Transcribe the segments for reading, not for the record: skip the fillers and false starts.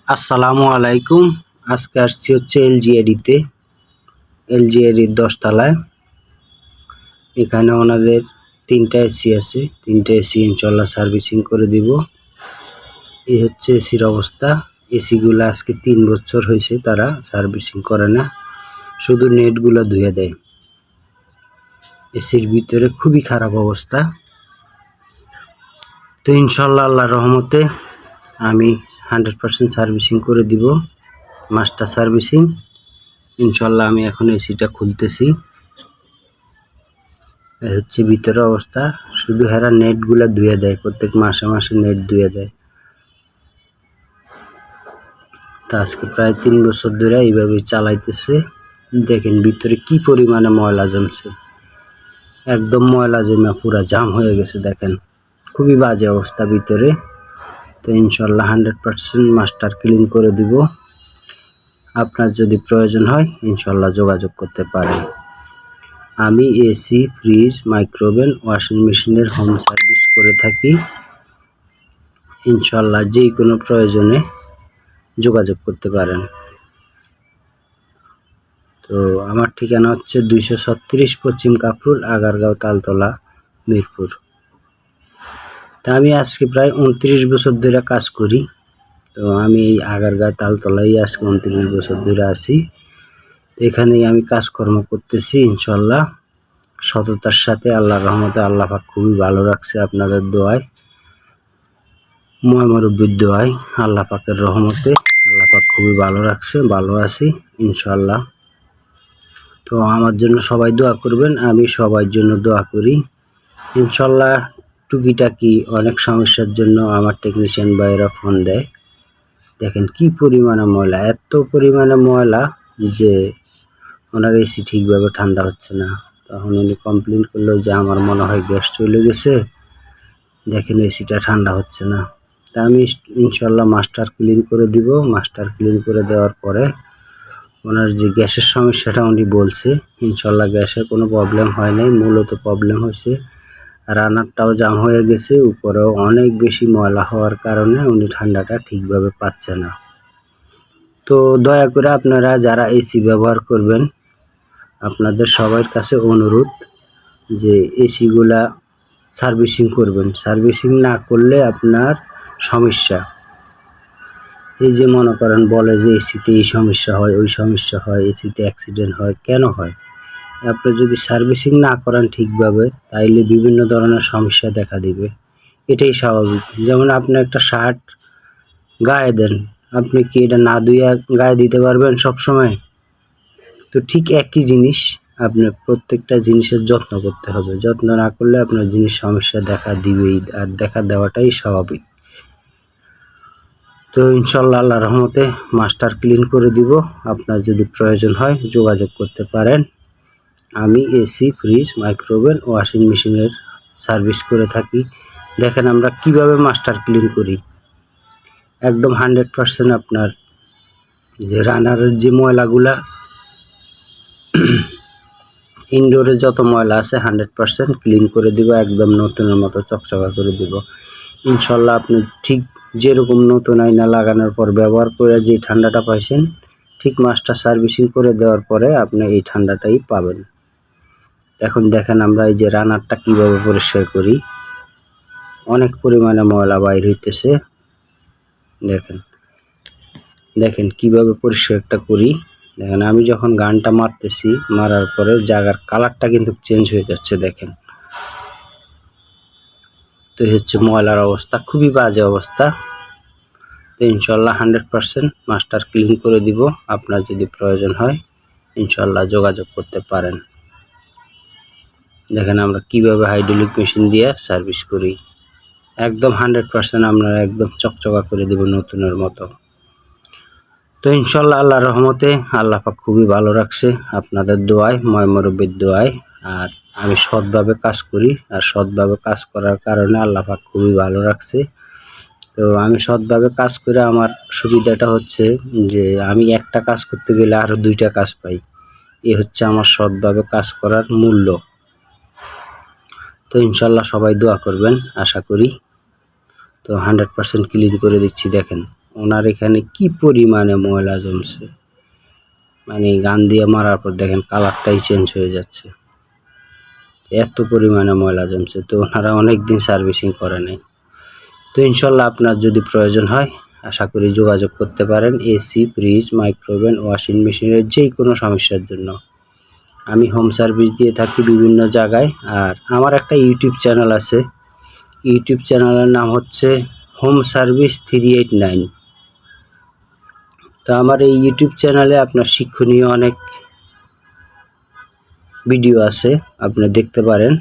আসসালামু আলাইকুম। আজকে আসছি হচ্ছে এলজিএডিতে, এলজিএডির 10 তলায়। এখানে ওনাদের 3টা এসি আছে, 3টা এসি ইনশাল্লাহ সার্ভিসিং করে দিব। এই হচ্ছে এসির অবস্থা। এসিগুলো আজকে 3 বছর হয়েছে তারা সার্ভিসিং করে না, শুধু নেটগুলো ধুয়ে দেয়। এসির ভিতরে খুবই খারাপ অবস্থা। তো ইনশাল্লাহ আল্লাহর রহমতে আমি 100% সার্ভিসিং করে দিব, মাস্টার সার্ভিসিং। ইনশাল্লাহ আমি এখন এসিটা খুলতেছি। এই হচ্ছে ভিতরের অবস্থা। শুধু হেরা নেটগুলা ধুয়ে দেয়, প্রত্যেক মাসে মাসে নেট ধুয়ে দেয়। তা আজকে প্রায় 3 বছর ধরে এইভাবে চালাইতেছে। দেখেন ভিতরে কি পরিমাণে ময়লা জমছে, একদম ময়লা জমা পুরা জাম হয়ে গেছে। দেখেন খুবই বাজে অবস্থা ভিতরে। তো ইনশাল্লাহ 100% মাস্টার ক্লিন করে দিব। আপনার যদি প্রয়োজন হয় ইনশাল্লাহ যোগাযোগ করতে পারেন। আমি এসি, ফ্রিজ, মাইক্রোওভেন, ওয়াশিং মেশিনের হোম সার্ভিস করে থাকি। ইনশাল্লাহ যে কোনো প্রয়োজনে যোগাযোগ করতে পারেন। তো আমার ঠিকানা হচ্ছে 236 পশ্চিম কাফরুল, আগারগাঁও, তালতলা, মিরপুর। তা আমি আজকে প্রায় 29 বছর ধরে কাজ করি। তো আমি এই আগারগাঁও তালতলায় আজকে 29 বছর ধরে আছি। এখানেই আমি কাজকর্ম করতেছি ইনশাল্লাহ সততার সাথে। আল্লাহর রহমতে আল্লাহ পাক খুবই ভালো রাখছে, আপনাদের দোয়ায়, মুরব্বির দোয়ায়, আল্লাহ পাকের রহমতে আল্লাহ পাক খুবই ভালো রাখছে, ভালো আছি ইনশাল্লাহ। তো আমার জন্য সবাই দোয়া করবেন, আমি সবার জন্য দোয়া করি ইনশাল্লাহ। টুকিটাকি অনেক সমস্যার জন্য আমার টেকনিশিয়ান ভাইয়েরা ফোন দেয়। দেখেন কি পরিমাণে ময়লা, এত পরিমাণে ময়লা যে ওনার এসি ঠিকভাবে ঠান্ডা হচ্ছে না। তখন উনি কমপ্লেন করলো যে আমার মনে হয় গ্যাস চলে গেছে, দেখেন এসিটা ঠান্ডা হচ্ছে না। তা আমি ইনশাল্লাহ মাস্টার ক্লিন করে দিব। মাস্টার ক্লিন করে দেওয়ার পরে ওনার যে গ্যাসের সমস্যাটা উনি বলছে, ইনশাল্লাহ গ্যাসের কোনো প্রবলেম হয় নাই। মূলত প্রবলেম হয়েছে রানারটাও জাম হয়ে গেছে, উপরেও অনেক বেশি ময়লা হওয়ার কারণে উনি ঠান্ডাটা ঠিকভাবে পাচ্ছে না। তো দয়া করে আপনারা যারা এসি ব্যবহার করবেন, আপনাদের সবার কাছে অনুরোধ যে এসিগুলা সার্ভিসিং করবেন। সার্ভিসিং না করলে আপনার সমস্যা। এই যে মনে করেন বলে যে এসিতে এই সমস্যা হয়, ওই সমস্যা হয়, এসিতে অ্যাক্সিডেন্ট হয়, কেন হয়? আপনি যদি সার্ভিসিং না করেন ঠিকভাবে, তাইলে বিভিন্ন ধরনের সমস্যা দেখা দিবে। এটাই স্বাভাবিক। যেমন আপনি একটা শার্ট গায়ে দেন, আপনি কি এটা না ধুয়ে গায়ে দিতে পারবেন সব সময়? তো ঠিক একই জিনিস, আপনার প্রত্যেকটা জিনিসের যত্ন করতে হবে। যত্ন না করলে আপনার জিনিস সমস্যা দেখা দিবেই, আর দেখা দেওয়াটাই স্বাভাবিক। তো ইনশাল্লাহ আল্লাহর রহমতে মাস্টার ক্লিন করে দিব। আপনার যদি প্রয়োজন হয় যোগাযোগ করতে পারেন। আমি এসি, ফ্রিজ, মাইক্রোওভেন, ওয়াশিং মেশিনের সার্ভিস করে থাকি। দেখেন আমরা কিভাবে মাস্টার ক্লিন করি। একদম 100% আপনার যে রানারের যে ময়লাগুলা, ইনডোরে যত ময়লা আছে 100% ক্লিন করে দিব, একদম নতুনের মতো চকচকা করে দিব ইনশাল্লাহ। আপনি ঠিক যেরকম নতুন আয়না লাগানোর পর ব্যবহার করে যে ঠান্ডাটা পাইছেন, ঠিক মাস্টার সার্ভিসিং করে দেওয়ার পরে আপনি এই ঠান্ডাটাই পাবেন। এখন দেখেন আমরা এই যে রানারটা কিভাবে পরিষ্কার করি, অনেক পরিমাণে ময়লা বাইর হইতেছে। দেখেন দেখেন কিভাবে পরিষ্কারটা করি। দেখেন আমি যখন গানটা মারতেছি, মারার পরে জায়গার কালারটা কিন্তু চেঞ্জ হয়ে যাচ্ছে। দেখেন তো হচ্ছে ময়লার অবস্থা, খুবই বাজে অবস্থা। তো ইনশাল্লাহ 100% মাস্টার ক্লিন করে দিব। আপনার যদি প্রয়োজন হয় ইনশাল্লাহ যোগাযোগ করতে পারেন। দেখেন আমরা কিভাবে হাইড্রোলিক মেশিন দিয়ে সার্ভিস করি, একদম 100% আমরা একদম চকচকা করে দিব নতুনের মতো। তো ইনশাল্লাহ আল্লাহর রহমতে আল্লাহ পাক খুবই ভালো রাখছে, আপনাদের দোয়ায়, মুরব্বির দোয়ায়। আর আমি সৎভাবে কাজ করি, আর সৎভাবে কাজ করার কারণে আল্লাহ পাক খুবই ভালো রাখছে। তো আমি সৎভাবে কাজ করে আমার সুবিধাটা হচ্ছে যে আমি একটা কাজ করতে গেলে আরও 2টা কাজ পাই। এ হচ্ছে আমার সৎভাবে কাজ করার মূল্য। তো ইনশাল্লাহ সবাই দোয়া করবেন আশা করি। তো 100% ক্লিন করে দিচ্ছি। দেখেন ওনার এখানে কি পরিমাণে ময়লা জমছে, মানে গান দিয়ে মারার পর দেখেন কালারটাই চেঞ্জ হয়ে যাচ্ছে, এত পরিমাণে ময়লা জমছে। তো ওনারা অনেক দিন সার্ভিসিং করে নাই। তো ইনশাল্লাহ আপনার যদি প্রয়োজন হয় আশা করি যোগাযোগ করতে পারেন। এসি, ফ্রিজ, মাইক্রোওভেন, ওয়াশিং মেশিনের যে কোনো সমস্যার জন্য আমি হোম সার্ভিস দিয়ে থাকি বিভিন্ন জায়গায়। আর আমার একটা ইউটিউব চ্যানেল আছে, ইউটিউব চ্যানেলের নাম হচ্ছে হোম সার্ভিস 389। তো আমার এই ইউটিউব চ্যানেলে আপনার শিক্ষণীয় অনেক ভিডিও আছে, আপনি দেখতে পারেন।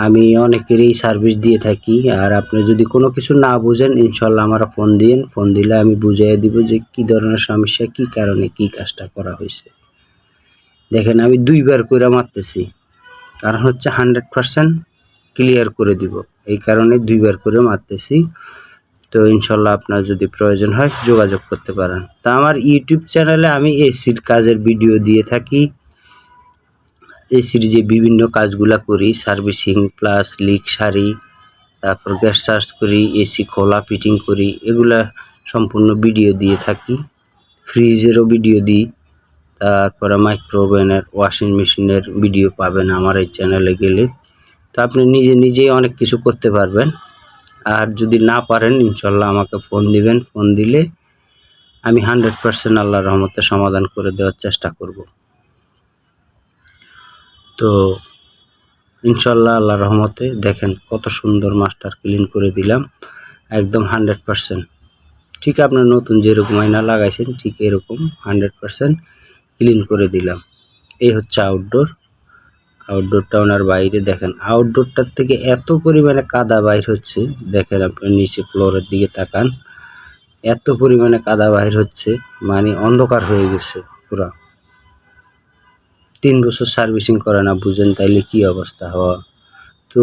আমি অনেকেরই সার্ভিস দিয়ে থাকি। আর আপনি যদি কোনো কিছু না বুঝেন ইনশাল্লাহ আমার ফোন দিন, ফোন দিলে আমি বুঝিয়ে দিব যে কী ধরনের সমস্যা, কী কারণে কী কাজটা করা হয়েছে। দেখেন আমি 2বার করে মারতেছি, কারণ হচ্ছে 100% ক্লিয়ার করে দিব, এই কারণে 2বার করে মারতেছি। তো ইনশাল্লাহ আপনার যদি প্রয়োজন হয় যোগাযোগ করতে পারেন। তো আমার ইউটিউব চ্যানেলে আমি এসির কাজের ভিডিও দিয়ে থাকি, এসির যে বিভিন্ন কাজগুলা করি, সার্ভিসিং প্লাস লিক সারি, তারপর গ্যাস চার্জ করি, এসি খোলা ফিটিং করি, এগুলা সম্পূর্ণ ভিডিও দিয়ে থাকি। ফ্রিজেরও ভিডিও দিই, তারপরে মাইক্রোওভেনের, ওয়াশিং মেশিনের ভিডিও পাবেন আমার এই চ্যানেলে গেলে। তো আপনি নিজেই অনেক কিছু করতে পারবেন। আর যদি না পারেন ইনশাল্লাহ আমাকে ফোন দিবেন, ফোন দিলে আমি 100% আল্লাহর রহমতে সমাধান করে দেওয়ার চেষ্টা করব। তো ইনশাল্লাহ আল্লাহর রহমতে দেখেন কত সুন্দর মাস্টার ক্লিন করে দিলাম, একদম 100%। ঠিক আপনার নতুন যেরকম আয়না লাগাইছেন ঠিক এরকম 100% ক্লিন করে দিলাম। এই হচ্ছে আউটডোরটা ওনার বাইরে। দেখেন আউটডোরটার থেকে এত পরিমাণে কাদা বাইর হচ্ছে, দেখেন আপনি নিচে ফ্লোরের দিকে তাকান, এত পরিমাণে কাদা বাইর হচ্ছে, মানে অন্ধকার হয়ে গেছে পুরা। 3 বছর সার্ভিসিং করে না, বুঝেন তাইলে কি অবস্থা হওয়া। তো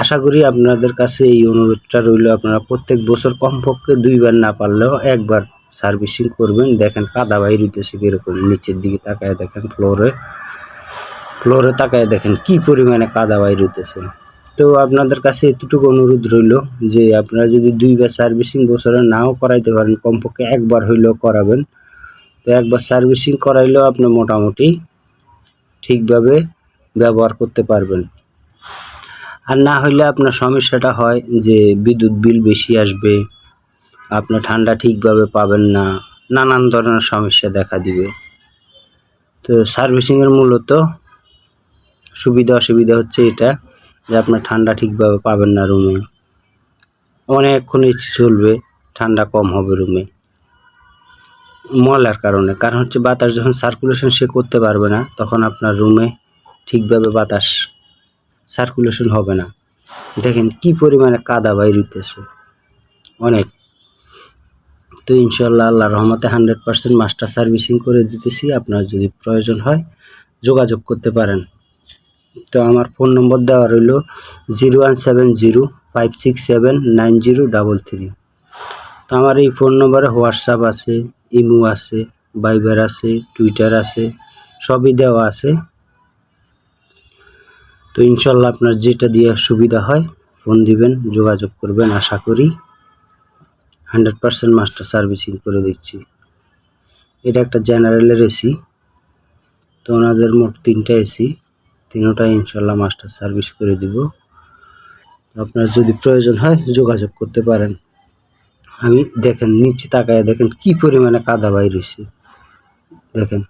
আশা করি আপনাদের কাছে এই অনুরোধটা রইল, আপনারা প্রত্যেক বছর কমপক্ষে 2বার না পারলেও 1বার সার্ভিসিং করবেন। দেখেন কাদা বাইর হইতেছে কীরকম, নিচের দিকে তাকায় দেখেন, ফ্লোরে তাকায় দেখেন কি পরিমাণে কাদা বাইর হইতেছে। তো আপনাদের কাছে এতটুকু অনুরোধ রইল যে আপনারা যদি 2বার সার্ভিসিং বছরে নাও করাইতে পারেন কমপক্ষে 1বার হইলেও করাবেন। তো 1বার সার্ভিসিং করাইলেও আপনি মোটামুটি ঠিকভাবে ব্যবহার করতে পারবেন। আর না হইলে আপনার সমস্যাটা হয় যে বিদ্যুৎ বিল বেশি আসবে, আপনি ঠান্ডা ঠিকভাবে পাবেন না, নানান ধরনের সমস্যা দেখা দিবে। তো সার্ভিসিংয়ের মূলত সুবিধা অসুবিধা হচ্ছে এটা যে আপনার ঠান্ডা ঠিকভাবে পাবেন না রুমে, অনেকক্ষণ এসি চলবে, ঠান্ডা কম হবে রুমে ময়লার কারণে। কারণ হচ্ছে বাতাস যখন সার্কুলেশন সে করতে পারবে না তখন আপনার রুমে ঠিকভাবে বাতাস সার্কুলেশন হবে না। দেখেন কি পরিমাণে কাদা বাইর হইতেছে অনেক। তো ইনশাল্লাহ আল্লাহর রহমতে 100% মাস্টার সার্ভিসিং করে দিতেছি, আপনার যদি প্রয়োজন হয় যোগাযোগ করতে পারেন। তো আমার ফোন নম্বর দেওয়া রইল 017056790333। তো আমার এই ফোন নম্বরে হোয়াটসঅ্যাপ আছে, ইমো আছে, ভাইবার আছে, টুইটার আছে, সবই দেওয়া আছে। তো ইনশাল্লাহ আপনার যেটা দিয়ে সুবিধা হয় ফোন দিবেন, যোগাযোগ করবেন। আশা করি 100% মাস্টার সার্ভিসিং করে দিচ্ছি। এটা একটা জেনারেলের এসি, তো ওনাদের মোট 3টা এসি, 3টাই ইনশাল্লাহ মাস্টার সার্ভিস করে দিব। আপনার যদি প্রয়োজন হয় যোগাযোগ করতে পারেন। আমি দেখেন নিচে তাকায় দেখেন কি পরিমাণে কাদা বাইর হয়েছে, দেখেন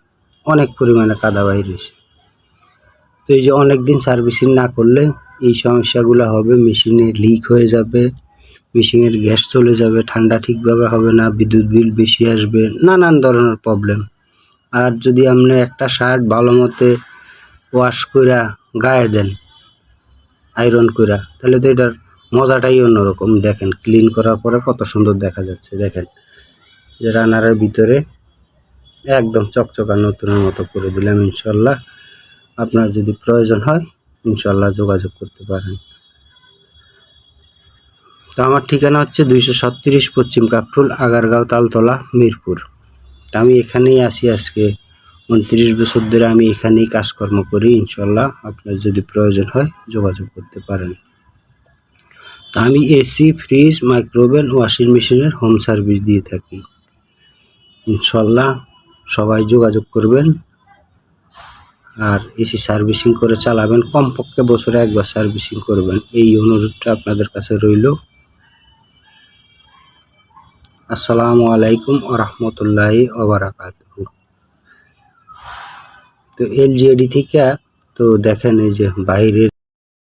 অনেক পরিমাণে কাদা বাইর হয়েছে। তো এই যে অনেক দিন সার্ভিসিং না করলে এই সমস্যাগুলো হবে, মেশিনে লিক হয়ে যাবে, মেশিনের গ্যাস চলে যাবে, ঠান্ডা ঠিকভাবে হবে না, বিদ্যুৎ বিল বেশি আসবে, নানান ধরনের প্রবলেম। আর যদি আপনি একটা শার্ট ভালো মতে ওয়াশ কইরা গায়ে দেন, আয়রন কইরা, তাহলে তো এটার মজাটাই অন্যরকম। দেখেন ক্লিন করার পরে কত সুন্দর দেখা যাচ্ছে, দেখেন যে রানারের ভিতরে একদম চকচকা নতুনের মতো করে দিলাম। ইনশাল্লাহ আপনার যদি প্রয়োজন হয় ইনশাল্লাহ যোগাযোগ করতে পারেন। তো আমার ঠিকানা হচ্ছে 237 পশ্চিম কাকরুল, আগারগাঁও, তালতলা, মিরপুর। তো আমি এখানেই আসি, আজকে 29 বছর ধরে আমি এখানেই কাজকর্ম করি। ইনশাল্লাহ আপনার যদি প্রয়োজন হয় যোগাযোগ করতে পারেন। তো আমি এসি, ফ্রিজ, মাইক্রোওভেন, ওয়াশিং মেশিনের হোম সার্ভিস দিয়ে থাকি। ইনশাল্লাহ সবাই যোগাযোগ করবেন আর এসি সার্ভিসিং করে চালাবেন, কমপক্ষে বছরে একবার সার্ভিসিং করবেন, এই অনুরোধটা আপনাদের কাছে রইল। আসসালামু আলাইকুম ওয়া রাহমাতুল্লাহি ওয়া বারাকাতুহু। তো এলজিএডি থেকে তো দেখেন এই যে বাইরের